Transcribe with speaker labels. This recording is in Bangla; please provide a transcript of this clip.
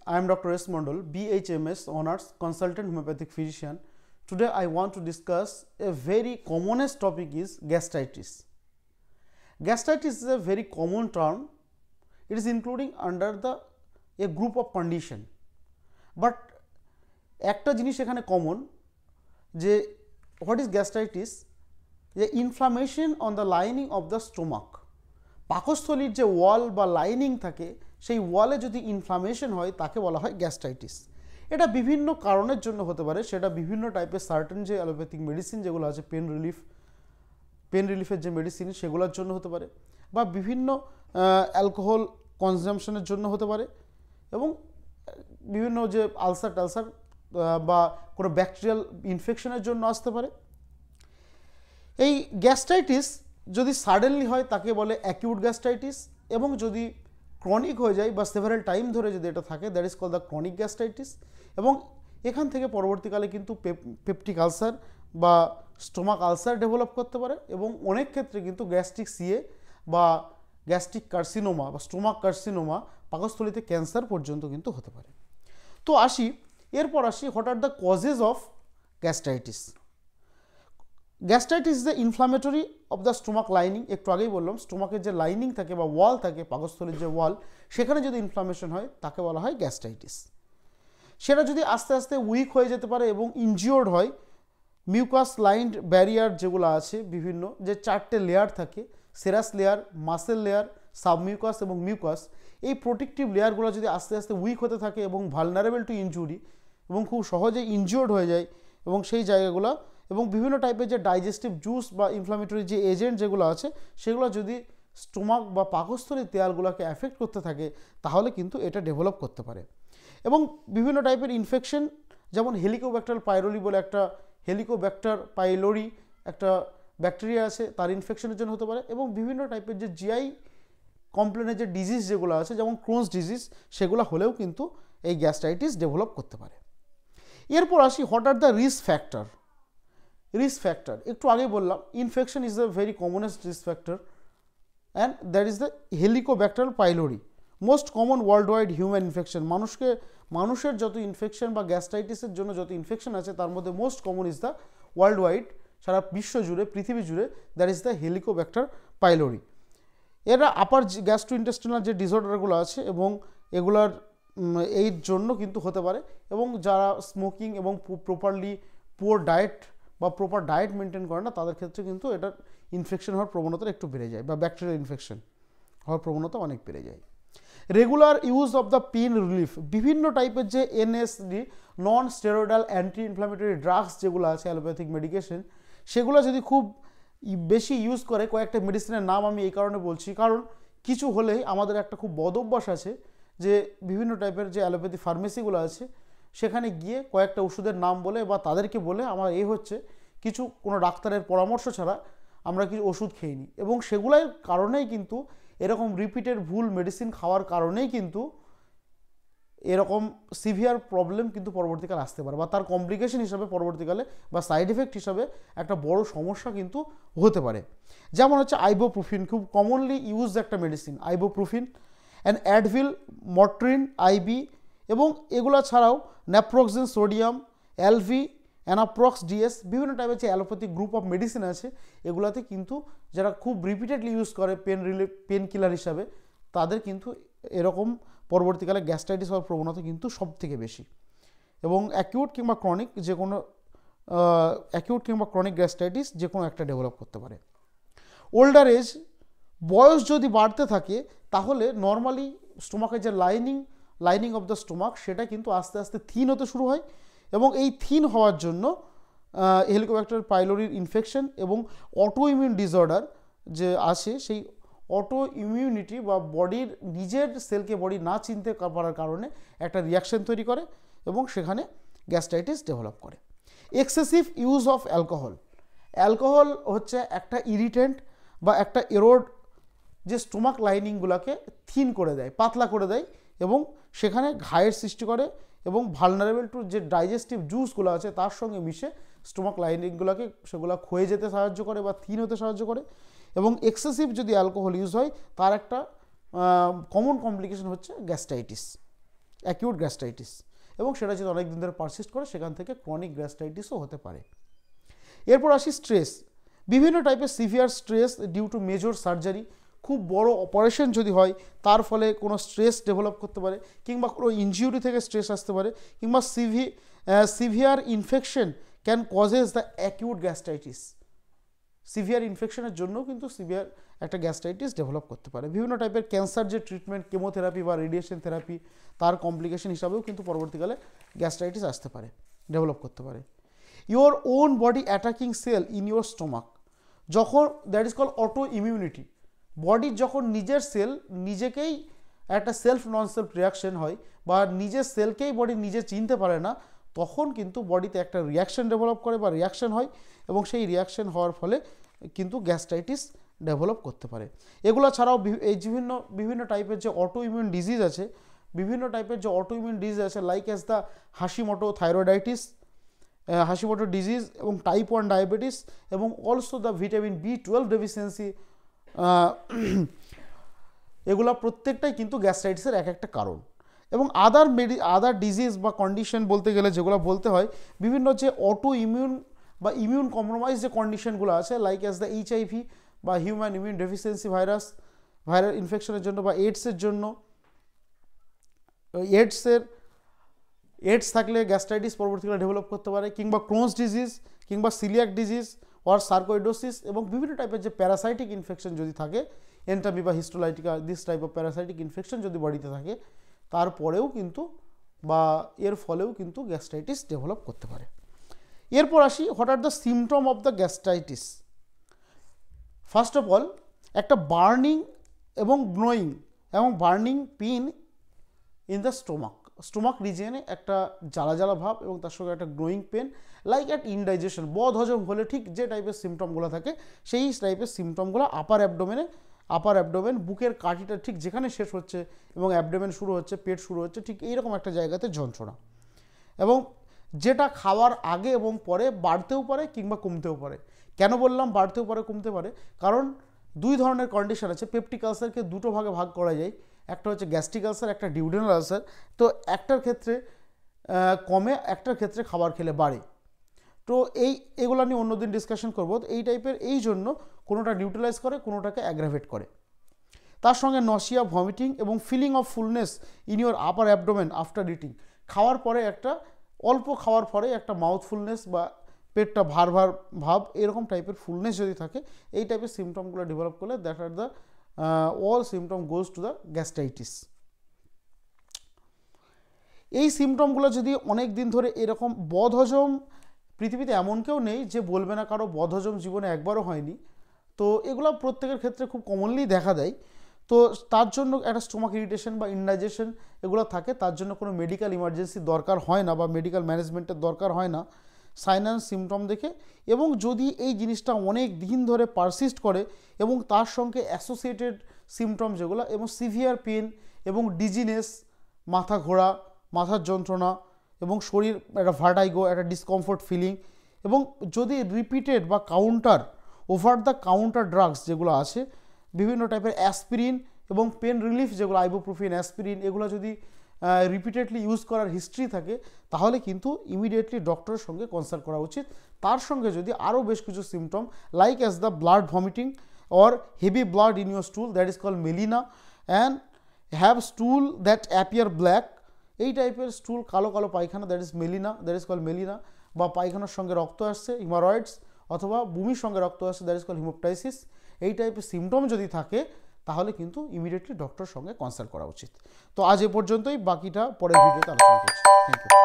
Speaker 1: I am Dr. S. Mondal, BHMS Honours Consultant Homeopathic Physician. Today I want to discuss a very commonest topic is gastritis. Gastritis is a very common term. It is including under a group of condition. But একটা জিনিস এখানে কমন যে what is gastritis? The inflammation on the lining of the stomach. পাকস্থলীর যে ওয়াল বা লাইনিং থাকে সেই ওয়ালে যদি ইনফ্লামেশন হয় তাকে বলা হয় গ্যাস্ট্রাইটিস। এটা বিভিন্ন কারণের জন্য হতে পারে, সেটা বিভিন্ন টাইপের সার্টেন যে অ্যালোপ্যাথিক মেডিসিন যেগুলো আছে পেন রিলিফের যে মেডিসিন সেগুলোর জন্য হতে পারে, বা বিভিন্ন অ্যালকোহল কনজামশনের জন্য হতে পারে, এবং বিভিন্ন যে আলসার টালসার বা কোনো ব্যাকটেরিয়াল ইনফেকশনের জন্য আসতে পারে। এই গ্যাস্ট্রাইটিস যদি সাডেনলি হয় তাকে বলে অ্যাকিউট গ্যাস্ট্রাইটিস, এবং যদি ক্রনিক হয়ে যায় বা সেভারেল টাইম ধরে যদি এটা থাকে that is called the chronic gastritis. এবং এখান থেকে পরবর্তীকালে কিন্তু পেপটিক আলসার বা স্টোমাক আলসার ডেভেলপ করতে পারে, এবং অনেক ক্ষেত্রে কিন্তু গ্যাস্ট্রিক সিএ বা গ্যাস্ট্রিক কার্সিনোমা বা স্টোমাক কার্সিনোমা পাকস্থলীতে ক্যান্সার পর্যন্ত কিন্তু হতে পারে। তো এরপর আসি what are the causes of gastritis. Gastritis is the inflammatory of the stomach lining. একটু আগেই বললাম স্টোমাকের যে লাইনিং থাকে বা ওয়াল থাকে, পাকস্থলীর যে ওয়াল, সেখানে যদি ইনফ্লামেশন হয় তাকে বলা হয় গ্যাস্ট্রাইটিস। সেটা যদি আস্তে আস্তে উইক হয়ে যেতে পারে এবং ইনজিওর্ড হয়, মিউকাস লাইন্ড ব্যারিয়ার যেগুলো আছে বিভিন্ন যে চারটে লেয়ার থাকে, serous layer, muscle layer, submucous এবং মিউকাস, এই প্রোটেক্টিভ লেয়ারগুলো যদি আস্তে আস্তে উইক হতে থাকে এবং ভালনারেবল টু ইনজুরি এবং খুব সহজে ইনজিওর্ড হয়ে যায়, এবং সেই জায়গাগুলো এবং বিভিন্ন টাইপের যে ডাইজেস্টিভ জুস বা ইনফ্লামেটরি যে এজেন্ট যেগুলো আছে সেগুলো যদি স্টোমাক বা পাকস্থলীর দেয়ালগুলোকে অ্যাফেক্ট করতে থাকে তাহলে কিন্তু এটা ডেভেলপ করতে পারে। এবং বিভিন্ন টাইপের ইনফেকশন, যেমন হেলিকোব্যাক্টার পাইলোরি বলে একটা হেলিকোব্যাক্টার পাইলোরি একটা ব্যাকটেরিয়া আছে, তার ইনফেকশনের জন্য হতে পারে। এবং বিভিন্ন টাইপের যে জিআই কমপ্লেনের যে ডিজিজ যেগুলো আছে যেমন ক্রোনস ডিজিজ, সেগুলো হলেও কিন্তু এই গ্যাস্ট্রাইটিস ডেভেলপ করতে পারে। এরপর আসি what are the risk factor. Risk factor একটু আগে বললাম infection is the very commonest risk factor, and that is the helicobacter pylori, most common world wide human infection. মানুষের যত ইনফেকশন বা গ্যাস্ট্রাইটিসের জন্য যত ইনফেকশন আছে তার মধ্যে most common is the world wide, সারা বিশ্ব জুড়ে, পৃথিবী জুড়ে, that is the helicobacter pylori. এরা আপার গ্যাস্ট্রোইন্টেস্টিনাল যে ডিসঅর্ডারগুলো আছে এবং এগুলার এই জন্য কিন্তু হতে পারে, এবং যারা স্মোকিং এবং প্রপারলি পুয়ার ডায়েট বা প্রপার ডায়েট মেনটেন করে না তাদের ক্ষেত্রে কিন্তু এটার ইনফেকশন হওয়ার প্রবণতা একটু বেড়ে যায়, বা ব্যাকটেরিয়াল ইনফেকশন হওয়ার প্রবণতা অনেক বেড়ে যায়। Regular use of the pain relief, বিভিন্ন টাইপের যে NSD non steroidal anti inflammatory drugs যেগুলো আছে অ্যালোপ্যাথিক মেডিকেশন, সেগুলো যদি খুব বেশি ইউজ করে, কয়েকটা মেডিসিনের নাম আমি এই কারণে বলছি কারণ কিছু হলেই আমাদের একটা খুব বদ অভ্যাস আছে যে বিভিন্ন টাইপের যে অ্যালোপ্যাথি ফার্মেসিগুলো আছে সেখানে গিয়ে কয়েকটা ওষুধের নাম বলে বা তাদেরকে বলে আমার হচ্ছে কোনো ডাক্তারের পরামর্শ ছাড়া আমরা কিছু ওষুধ খেয়ে নিই, এবং সেগুলোর কারণেই কিন্তু এরকম রিপিটেড ভুল মেডিসিন খাওয়ার কারণেই কিন্তু এরকম সিভিয়ার প্রবলেম কিন্তু পরবর্তীকালে আসতে পারে, বা তার কমপ্লিকেশন হিসাবে পরবর্তীকালে বা সাইড এফেক্ট হিসাবে একটা বড় সমস্যা কিন্তু হতে পারে। যেমন হচ্ছে আইবোপ্রোফিন, খুব কমনলি ইউজ একটা medicine ibuprofen, and Advil, Motrin, IB, এবং এগুলো ছাড়াও naproxen sodium, Aleve, Anaprox DS, বিভিন্ন টাইপের যে অ্যালোপ্যাথিক গ্রুপ অফ মেডিসিন আছে এগুলাতে কিন্তু যারা খুব রিপিটেডলি ইউজ করে পেন কিলার হিসাবে তাদের কিন্তু এরকম পরবর্তীকালে গ্যাস্ট্রাইটিস হওয়ার প্রবণতা কিন্তু সব থেকে বেশি। এবং অ্যাকিউট কিংবা ক্রনিক গ্যাস্ট্রাইটিস যে কোনো একটা ডেভেলপ করতে পারে। ওল্ডার এজ, বয়স যদি বাড়তে থাকে তাহলে নর্মালি স্টোমাকের যে লাইনিং অফ দ্য স্টোমাক সেটা কিন্তু আস্তে আস্তে থিন হতে শুরু হয়, এবং এই থিন হওয়ার জন্য হেলিকোব্যাক্টার পাইলোরির ইনফেকশন এবং অটো ইমিউন ডিসঅর্ডার যে আসে সেই অটো ইমিউনিটি বা বডির নিজের সেলকে বডি না চিনতে পারার কারণে একটা রিয়াকশন তৈরি করে এবং সেখানে গ্যাস্ট্রাইটিস ডেভেলপ করে। এক্সেসিভ ইউজ অফ অ্যালকোহল হচ্ছে একটা ইরিটেন্ট বা একটা এরোড যে স্টোমাক লাইনিংগুলোকে থিন করে দেয়, পাতলা করে দেয়, এবং সেখানে ঘায়ের সৃষ্টি করে, এবং ভালনারেবল টু যে ডাইজেস্টিভ জুসগুলো আছে তার সঙ্গে মিশে স্টোমাক লাইনিংগুলোকে সেগুলো ক্ষয়ে যেতে সাহায্য করে বা থিন হতে সাহায্য করে। এবং এক্সেসিভ যদি অ্যালকোহল ইউজ হয় তার একটা কমন কমপ্লিকেশন হচ্ছে গ্যাস্ট্রাইটিস। অ্যাকিউট গ্যাস্ট্রাইটিস, এবং সেটা যদি অনেক দিন ধরে পারসিস্ট করে সেখান থেকে ক্রনিক গ্যাস্ট্রাইটিসও হতে পারে। এরপর আসি স্ট্রেস। বিভিন্ন টাইপের severe stress due to major surgery, খুব বড় অপারেশন যদি হয় তার ফলে কোনো স্ট্রেস ডেভেলপ করতে পারে, কিংবা কোনো ইনজিউরি থেকে স্ট্রেস আসতে পারে, কিংবা severe infection can causes the acute gastritis. Severe ইনফেকশনের জন্য কিন্তু সিভিয়ার একটা গ্যাস্ট্রাইটিস ডেভেলপ করতে পারে। বিভিন্ন টাইপের ক্যান্সার যে ট্রিটমেন্ট, কেমোথেরাপি বা রেডিয়েশন থেরাপি, তার কমপ্লিকেশন হিসাবেও কিন্তু পরবর্তীকালে গ্যাস্ট্রাইটিস আসতে পারে, ডেভেলপ করতে পারে। Your own body attacking cell in your stomach, যখন that is call auto immunity, বডির যখন নিজের সেল নিজেকেই একটা সেলফ নন সেলফ রিয়াকশন হয়, বা নিজের সেলকেই বডি নিজে চিনতে পারে না, তখন কিন্তু বডিতে একটা রিয়াকশন ডেভেলপ করে বা রিয়াকশন হয়, এবং সেই রিয়াকশন হওয়ার ফলে কিন্তু গ্যাস্ট্রাইটিস ডেভেলপ করতে পারে। এগুলো ছাড়াও এই বিভিন্ন টাইপের যে অটো ইমিউন ডিজিজ আছে, বিভিন্ন টাইপের যে অটো ইমিউন ডিজিজ আছে, like as the Hashimoto thyroiditis, Hashimoto disease, এবং টাইপ 1 ডায়াবেটিস, এবং also the vitamin B12 deficiency, এগুলা প্রত্যেকটাই কিন্তু গ্যাস্ট্রাইটিসের এক একটা কারণ। এবং আদার ডিজিজ বা কন্ডিশন বলতে গেলে যেগুলো বলতে হয়, বিভিন্ন যে অটো ইমিউন বা ইমিউন কম্প্রোমাইজ যে কন্ডিশনগুলো আছে, লাইক অ্যাজ দ্য HIV বা হিউম্যান ইমিউন ডেফিসিয়েন্সি ভাইরাল ইনফেকশনের জন্য, বা এইডসের জন্য, এইডস থাকলে গ্যাস্ট্রাইটিস পরবর্তীকালে ডেভেলপ করতে পারে, কিংবা ক্রোনস ডিজিজ, কিংবা সিলিয়াক ডিজিজ অর সার্কোইডোসিস, এবং বিভিন্ন টাইপের যে প্যারাসাইটিক ইনফেকশন যদি থাকে, এন্টামি বা histolytica, this type of parasitic infection যদি বডিতে থাকে, তারপরেও কিন্তু বা এর ফলেও কিন্তু গ্যাস্ট্রাইটিস ডেভেলপ করতে পারে। এরপর আসি, what are the symptom of the gastritis. First of all, একটা বার্নিং এবং গ্নোয়িং এবং burning pain in the stomach রিজিয়নে একটা জ্বালা জ্বালা ভাব, এবং তার সঙ্গে একটা gnawing pain, like at indigestion, বদ হজম হলে ঠিক যে টাইপের সিমটমগুলো থাকে সেই টাইপের সিমটমগুলো আপার অ্যাবডোমেন, বুকের কাঠিটা ঠিক যেখানে শেষ হচ্ছে এবং অ্যাবডোমেন শুরু হচ্ছে, পেট শুরু হচ্ছে, ঠিক এইরকম একটা জায়গাতে যন্ত্রণা, এবং যেটা খাওয়ার আগে এবং পরে বাড়তেও পারে কিংবা কমতেও পারে। কেন বললাম বাড়তেও পারে কমতে পারে? কারণ দুই ধরনের কন্ডিশন আছে। পেপটিক আলসারকে দুটো ভাগে করা যায়, একটা হচ্ছে গ্যাস্ট্রিক আলসার, একটা ডিউডেনাল আলসার। তো একটার ক্ষেত্রে কমে, একটার ক্ষেত্রে খাবার খেলে বাড়ে। তো এগুলো নিয়ে অন্যদিন ডিসকাশন করবো। এই টাইপের, এই জন্য কোনোটা নিউট্রালাইজ করে, কোনোটাকে অ্যাগ্রাভেট করে। তার সঙ্গে নসিয়া, ভমিটিং এবং feeling of fullness in your upper abdomen after eating, খাওয়ার পরে একটা অল্প খাওয়ার পরে একটা মাউথ ফুলনেস বা পেটটা ভার ভাব, এরকম টাইপের ফুলনেস যদি থাকে, এই টাইপের সিমটমগুলো ডেভেলপ করলে that are the all symptom goes to the gastritis. এই সিমটমগুলো যদি অনেক দিন ধরে এরকম, বদহজম পৃথিবীতে এমন কেউ নেই যে বলবে না কারো বদহজম জীবনে একবারও হয়নি। তো এগুলো প্রত্যেকের ক্ষেত্রে খুব কমনলি দেখা দেয়। তো তার জন্য একটা স্টোমাক ইরিটেশন বা ইনডাইজেশন এগুলো থাকে, তার জন্য কোনো মেডিকেল ইমার্জেন্সি দরকার হয় না বা মেডিকেল ম্যানেজমেন্টের দরকার হয় না সাইন সিমটম দেখে। এবং যদি এই জিনিসটা অনেক দিন ধরে পারসিস্ট করে এবং তার সঙ্গে অ্যাসোসিয়েটেড সিমটম যেগুলো, এবং সিভিয়ার পেন এবং ডিজিনেস, মাথা ঘোরা, মাথার যন্ত্রণা, এবং শরীর একটা ভার্টাইগো, একটা ডিসকমফোর্ট ফিলিং, এবং যদি রিপিটেড বা ওভার দ্য কাউন্টার ড্রাগস যেগুলো আছে, বিভিন্ন টাইপের অ্যাসপিরিন এবং পেন রিলিফ যেগুলো আইবুপ্রোফেন, অ্যাসপিরিন, এগুলো যদি রিপিটেডলি ইউজ করার হিস্ট্রি থাকে, তাহলে কিন্তু ইমিডিয়েটলি ডক্টরের সঙ্গে কনসাল্ট করা উচিত। তার সঙ্গে যদি আরও বেশ কিছু symptom like as the blood vomiting or heavy blood in your স্টুল, that is call Melina, and have স্টুল that appear black, এই টাইপের স্টুল, কালো কালো পায়খানা, দ্যাট ইজ কল মেলিনা, বা পায়খানার সঙ্গে রক্ত আসছে, হিমারয়েডস, অথবা বমির সঙ্গে রক্ত আসছে, দ্যাট ইজ কল হিমোপটাইসিস, এই টাইপের সিমটম যদি থাকে তাহলে কিন্তু ইমিডিয়েটলি ডক্টরের সঙ্গে কনসাল্ট করা উচিত। তো আজ এ পর্যন্তই, বাকিটা পরের ভিডিওতে আলোচনা করছি। Thank you.